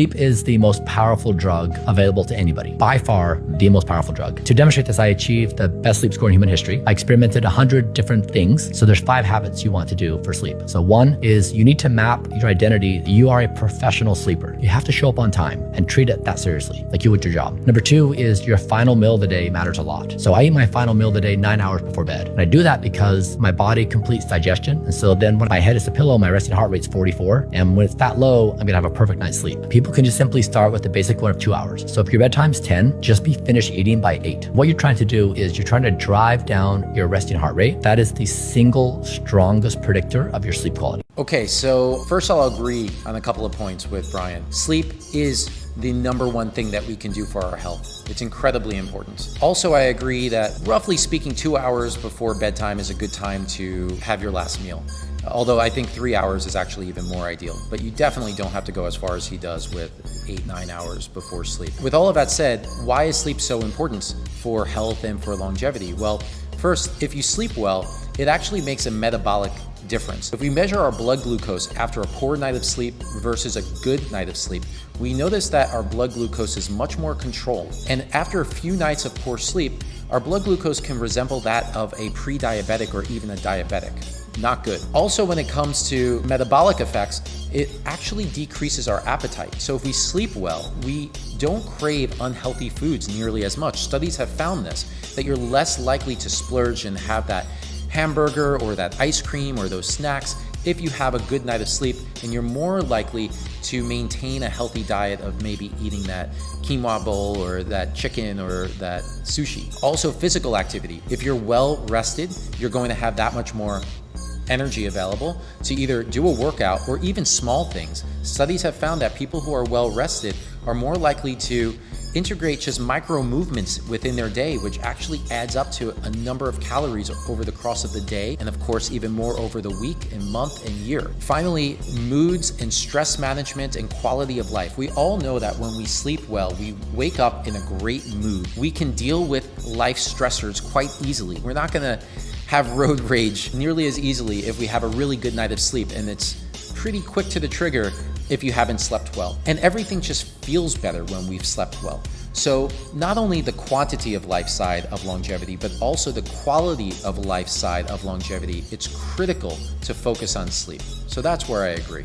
Sleep is the most powerful drug available to anybody. By far, the most powerful drug. To demonstrate this, I achieved the best sleep score in human history. I experimented 100 different things. So there's 5 habits you want to do for sleep. So 1 is you need to map your identity. You are a professional sleeper. You have to show up on time and treat it that seriously, like you would your job. Number 2 is your final meal of the day matters a lot. So I eat my final meal of the day 9 hours before bed. And I do that because my body completes digestion. And so then when my head is the pillow, my resting heart rate's 44. And when it's that low, I'm gonna have a perfect night's sleep. People can just simply start with the basic one of 2 hours. So if your bedtime's 10, just be finished eating by 8. What you're trying to do is you're trying to drive down your resting heart rate. That is the single strongest predictor of your sleep quality. Okay, so first I'll agree on a couple of points with Brian. Sleep is the number one thing that we can do for our health. It's incredibly important. Also, I agree that roughly speaking, 2 hours before bedtime is a good time to have your last meal. Although I think 3 hours is actually even more ideal, but you definitely don't have to go as far as he does with 8-9 hours before sleep. With all of that said, why is sleep so important for health and for longevity? Well, first, if you sleep well, it actually makes a metabolic difference. If we measure our blood glucose after a poor night of sleep versus a good night of sleep, we notice that our blood glucose is much more controlled. And after a few nights of poor sleep, our blood glucose can resemble that of a pre-diabetic or even a diabetic. Not good. Also, when it comes to metabolic effects, it actually decreases our appetite. So if we sleep well, we don't crave unhealthy foods nearly as much. Studies have found this, that you're less likely to splurge and have that hamburger or that ice cream or those snacks if you have a good night of sleep, and you're more likely to maintain a healthy diet of maybe eating that quinoa bowl or that chicken or that sushi. Also, physical activity. If you're well rested, you're going to have that much more energy available to either do a workout or even small things. Studies have found that people who are well rested are more likely to integrate just micro movements within their day, which actually adds up to a number of calories over the course of the day, and of course even more over the week and month and year. Finally, moods and stress management and quality of life. We all know that when we sleep well, we wake up in a great mood. We can deal with life stressors quite easily. We're not gonna have road rage nearly as easily if we have a really good night of sleep, and it's pretty quick to the trigger if you haven't slept well. And everything just feels better when we've slept well. So not only the quantity of life side of longevity, but also the quality of life side of longevity, it's critical to focus on sleep. So that's where I agree.